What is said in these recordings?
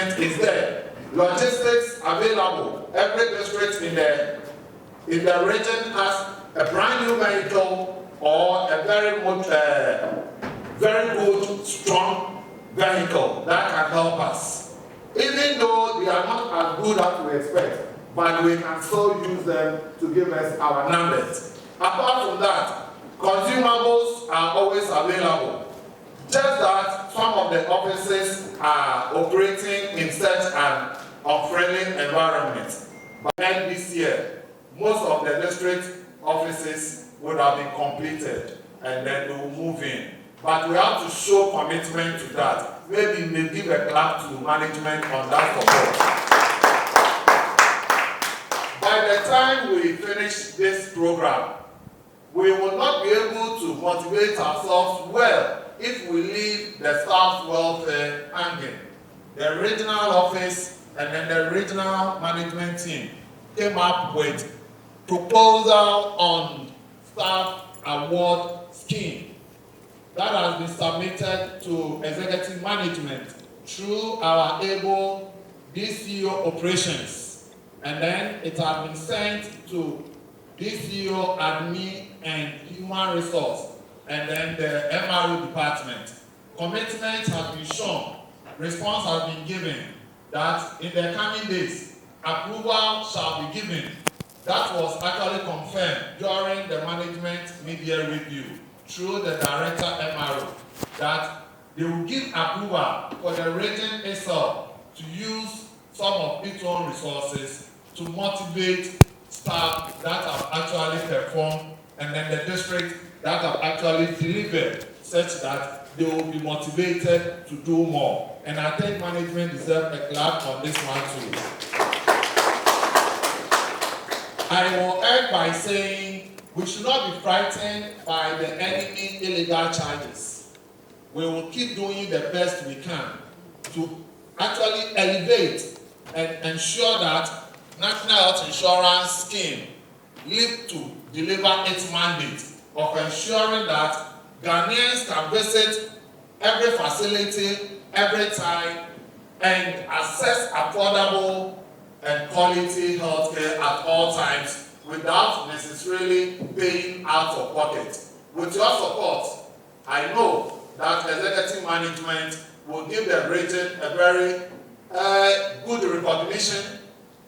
management is there. Logistics available. Every district in the region has a brand new vehicle or a very good, strong vehicle that can help us. Even though they are not as good as we expect, but we can still use them to give us our numbers. Apart from that, consumables are always available. Just that some of the offices are operating in such an unfriendly environment. By end this year, most of the district offices would have been completed and then they will move in. But we have to show commitment to that. Maybe we give a clap to management on that support. By the time we finish this program, we will not be able to motivate ourselves well if we leave the staff welfare hanging. The regional office and then the regional management team came up with proposal on staff award scheme that has been submitted to executive management through our able DCO operations, and then it has been sent to DCO admin and human resource, and then the MRO department. Commitment has been shown, response has been given, that in the coming days, approval shall be given. That was actually confirmed during the management media review through the director MRO, that they will give approval for the region itself to use some of its own resources to motivate staff that have actually performed, and then the district that have actually delivered, such that they will be motivated to do more. And I think management deserves a clap on this one too. I will end by saying we should not be frightened by the enemy illegal charges. We will keep doing the best we can to actually elevate and ensure that National Health Insurance Scheme live to deliver its mandate of ensuring that Ghanaians can visit every facility, every time, and access affordable and quality healthcare at all times without necessarily paying out of pocket. With your support, I know that executive management will give the region a very good recognition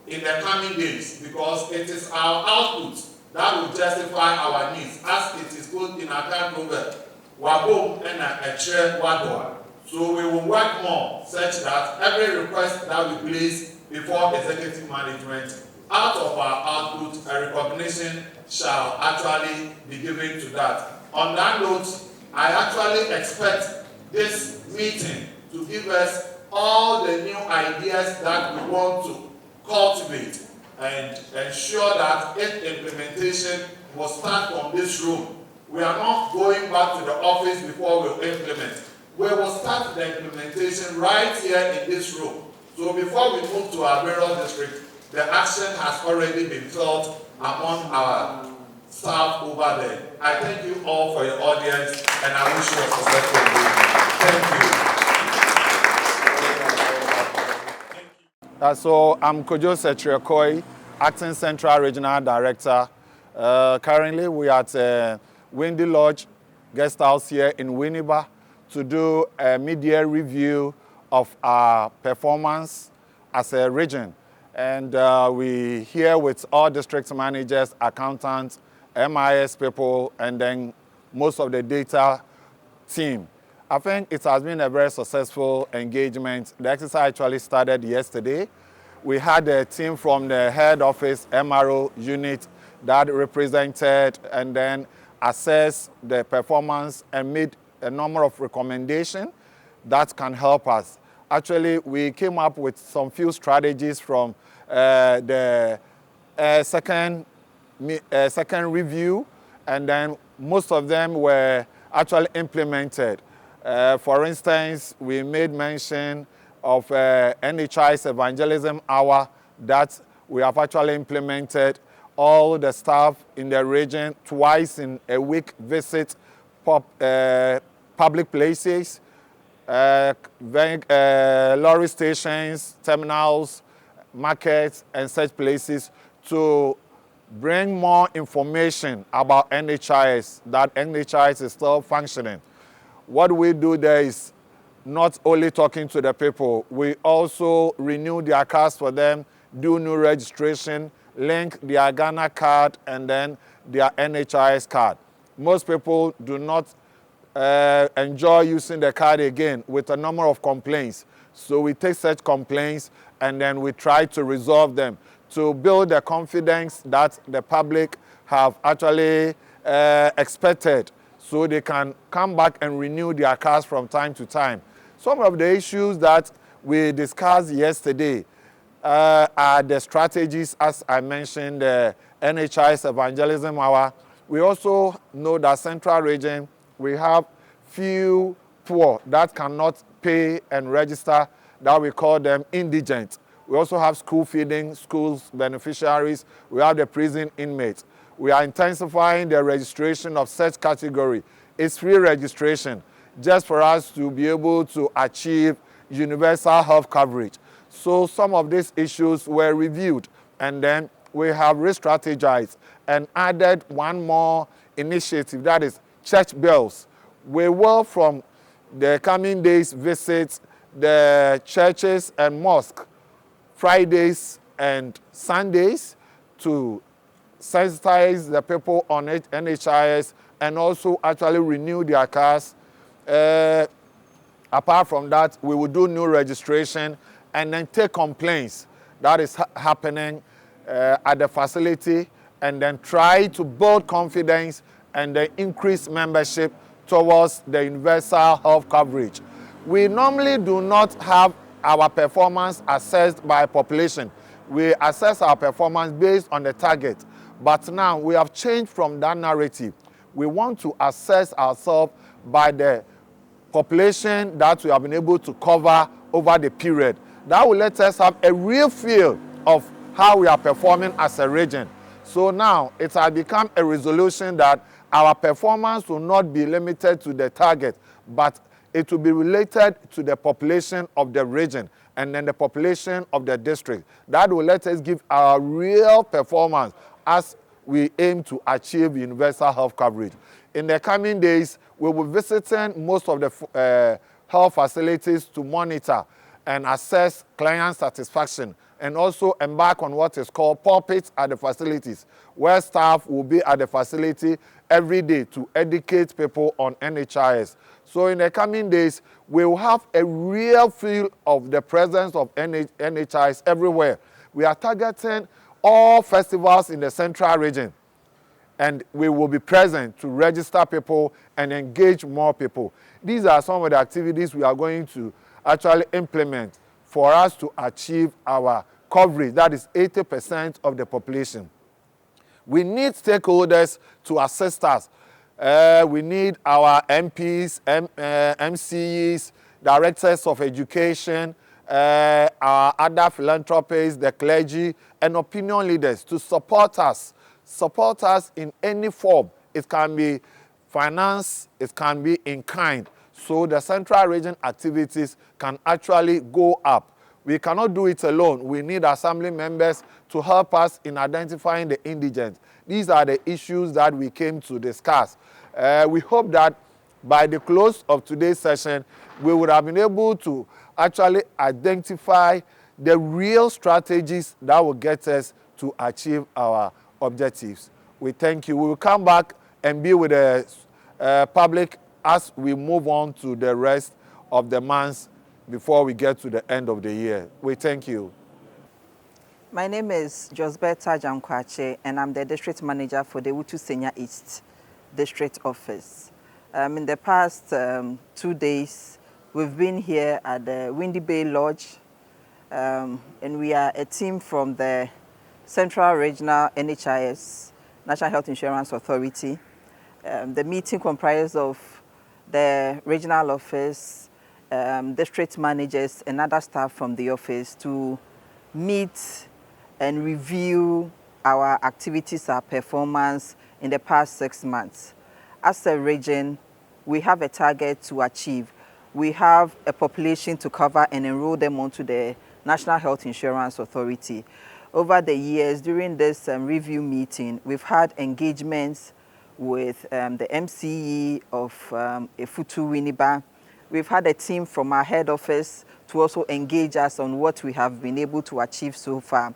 in the coming days, because it is our output that will justify our needs, as it is put in our current proverb, Wabom and a chair Wadoa. So we will work more such that every request that we place before executive management, out of our output, a recognition shall actually be given to that. On that note, I actually expect this meeting to give us all the new ideas that we want to cultivate and ensure that its implementation will start from this room. We are not going back to the office before we implement. We will start the implementation right here in this room. So before we move to our various districts, the action has already been felt among our staff over there. I thank you all for your audience, and I wish you a successful day. Thank you. So I'm Kojo Koi, Acting Central Regional Director. Currently, we are at Windy Lodge Guest House here in Winneba to do a mid-year review of our performance as a region. And we here with all district managers, accountants, NHIS people, and then most of the data team. I think it has been a very successful engagement. The exercise actually started yesterday. We had a team from the head office MRO unit that represented and then assessed the performance and made a number of recommendations that can help us. Actually, we came up with some few strategies from the second review, and then most of them were actually implemented. For instance, we made mention of NHIS Evangelism Hour that we have actually implemented. All the staff in the region twice in a week visit public places lorry stations, terminals, markets, and such places to bring more information about NHIS, that NHIS is still functioning. What we do there is not only talking to the people, we also renew their cards for them, do new registration, link their Ghana card and then their NHIS card. Most people do not enjoy using the card again with a number of complaints. So we take such complaints and then we try to resolve them to build the confidence that the public have actually expected, so they can come back and renew their cards from time to time. Some of the issues that we discussed yesterday are the strategies, as I mentioned, the NHIS Evangelism Hour. We also know that Central Region, we have few poor that cannot pay and register, that we call them indigent. We also have school feeding, schools beneficiaries. We have the prison inmates. We are intensifying the registration of such category. It's free registration, just for us to be able to achieve universal health coverage. So some of these issues were reviewed, and then we have re-strategized and added one more initiative, that is church bells. We will, from the coming days, visit the churches and mosques Fridays and Sundays to sensitize the people on NHIS and also actually renew their cards. Apart from that, we will do new registration and then take complaints that is happening at the facility, and then try to build confidence and then increase membership towards the universal health coverage. We normally do not have our performance assessed by population. We assess our performance based on the target. But now we have changed from that narrative. We want to assess ourselves by the population that we have been able to cover over the period. That will let us have a real feel of how we are performing as a region. So now it has become a resolution that our performance will not be limited to the target, but it will be related to the population of the region and then the population of the district. That will let us give our real performance as we aim to achieve universal health coverage. In the coming days, we will be visiting most of the health facilities to monitor and assess client satisfaction, and also embark on what is called pulpits at the facilities, where staff will be at the facility every day to educate people on NHIS. So in the coming days, we will have a real feel of the presence of NHIS everywhere. We are targeting all festivals in the Central Region, and we will be present to register people and engage more people. These are some of the activities we are going to actually implement for us to achieve our coverage, that is 80% of the population. We need stakeholders to assist us. We need our MPs, MCEs, directors of education, our other philanthropists, the clergy, and opinion leaders to support us in any form. It can be finance, it can be in kind. So the Central Region activities can actually go up. We cannot do it alone. We need assembly members to help us in identifying the indigent. These are the issues that we came to discuss. We hope that by the close of today's session, we would have been able to actually identify the real strategies that will get us to achieve our objectives. We thank you. We will come back and be with the public as we move on to the rest of the months before we get to the end of the year. We thank you. My name is Josbeta Jankwache, and I'm the district manager for the Wutu Senya East District Office. In the past 2 days, we've been here at the Winneba Lodge, and we are a team from the Central Regional NHIS, National Health Insurance Authority. The meeting comprises of the regional office, district managers, and other staff from the office to meet and review our activities, our performance in the past 6 months. As a region, we have a target to achieve. we have a population to cover and enroll them onto the National Health Insurance Authority. Over the years, during this review meeting, we've had engagements with the MCE of Efutu Winneba. We've had a team from our head office to also engage us on what we have been able to achieve so far.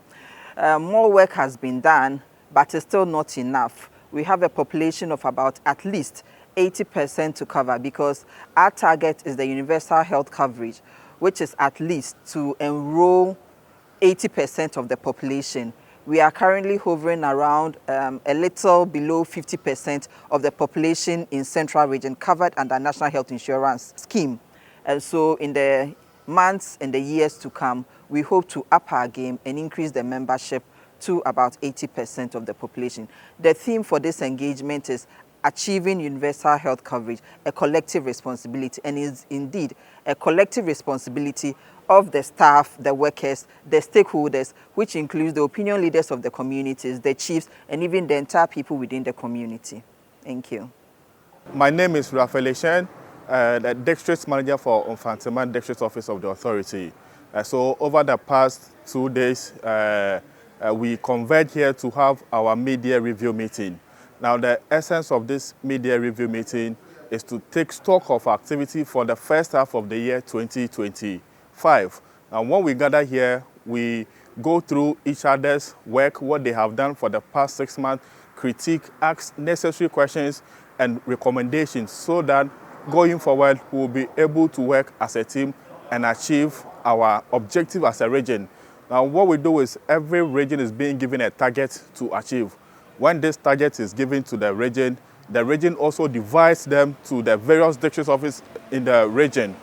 More work has been done, but it's still not enough. We have a population of about at least 80% to cover, because our target is the universal health coverage, which is at least to enroll 80% of the population. We are currently hovering around a little below 50% of the population in Central Region covered under National Health Insurance Scheme. And so in the months and the years to come, we hope to up our game and increase the membership to about 80% of the population. The theme for this engagement is achieving universal health coverage, a collective responsibility, and is indeed a collective responsibility of the staff, the workers, the stakeholders, which includes the opinion leaders of the communities, the chiefs, and even the entire people within the community. Thank you. My name is Raphael, the District Manager for Mfantseman District Office of the Authority. So over the past 2 days, we convened here to have our media review meeting. Now, the essence of this media review meeting is to take stock of activity for the first half of the year 2025. And when we gather here, we go through each other's work, what they have done for the past 6 months, critique, ask necessary questions and recommendations, so that going forward, we will be able to work as a team and achieve our objective as a region. Now, what we do is every region is being given a target to achieve. When this target is given to the region also divides them to the various district offices in the region.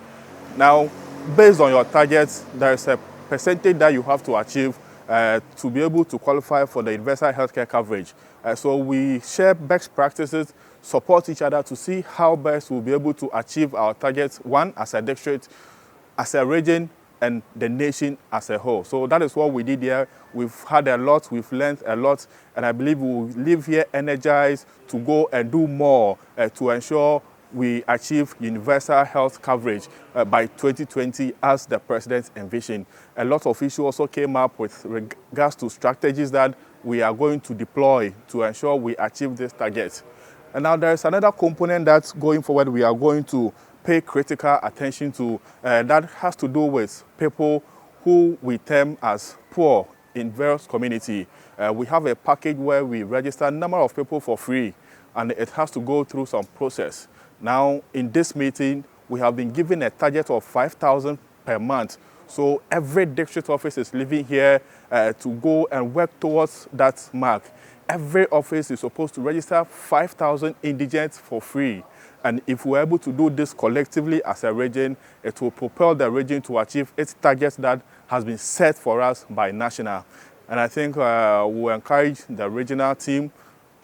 Now, based on your targets, there is a percentage that you have to achieve to be able to qualify for the universal healthcare coverage. So we share best practices, support each other to see how best we'll be able to achieve our targets, one, as a district, as a region, and the nation as a whole. So that is what we did here. We've had a lot, we've learned a lot, and I believe we will leave here energized to go and do more to ensure we achieve universal health coverage by 2020 as the President envisioned. A lot of issues also came up with regards to strategies that we are going to deploy to ensure we achieve this target. And now there is another component that's going forward we are going to pay critical attention to, that has to do with people who we term as poor in various communities. We have a package where we register a number of people for free, and it has to go through some process. Now, in this meeting, we have been given a target of 5,000 per month. So every district office is living here to go and work towards that mark. Every office is supposed to register 5,000 indigents for free. And if we're able to do this collectively as a region, it will propel the region to achieve its targets that has been set for us by national. And I think we'll encourage the regional team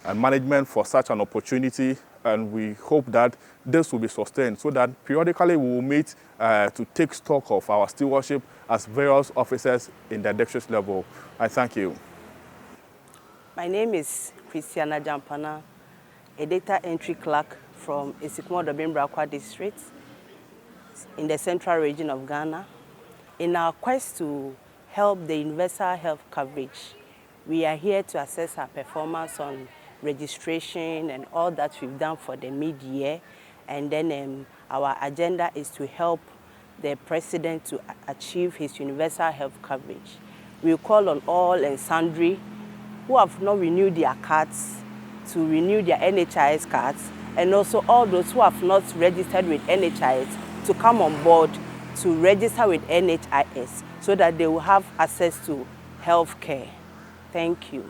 and management for such an opportunity, and we hope that this will be sustained so that periodically we will meet to take stock of our stewardship as various officers in the district level. I thank you. My name is Christiana Jampana, a data entry clerk from Esikmo-Dobin-Brakwa district in the central region of Ghana. In our quest to help the universal health coverage, we are here to assess our performance on registration and all that we've done for the mid-year. And then our agenda is to help the president to achieve his universal health coverage. We call on all and sundry who have not renewed their cards to renew their NHIS cards, and also all those who have not registered with NHIS to come on board to register with NHIS so that they will have access to health care. Thank you.